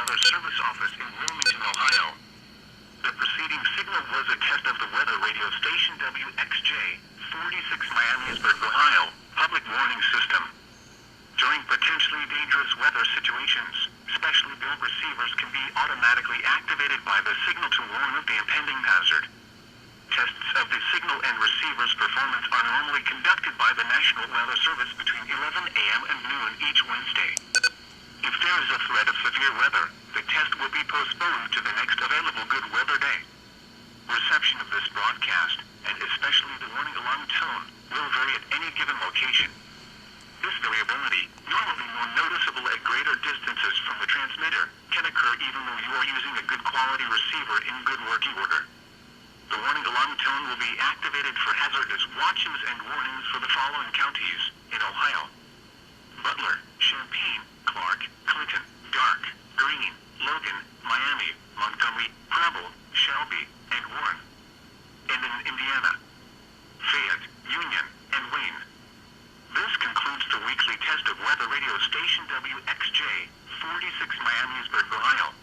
Weather Service office in Wilmington, Ohio. The preceding signal was a test of the weather radio station WXJ, 46 Miamisburg, Ohio, public warning system. During potentially dangerous weather situations, specially built receivers can be automatically activated by the signal to warn of the impending hazard. Tests of the signal and receiver's performance are normally conducted by the National Weather Service between 11 a.m. and noon each Wednesday. If there is a threat of severe weather, the test will be postponed to the next available good weather day. Reception of this broadcast, and especially the warning alarm tone, will vary at any given location. This variability, normally more noticeable at greater distances from the transmitter, can occur even though you are using a good quality receiver in good working order. The warning alarm tone will be activated for hazardous watches and warnings for the following counties in Ohio: Butler, Champaign, Clark, Clinton, Dark, Greene, Logan, Miami, Montgomery, Preble, Shelby, and Warren. And in Indiana, Fayette, Union, and Wayne. This concludes the weekly test of weather radio station WXJ, 46 Miamisburg, Ohio.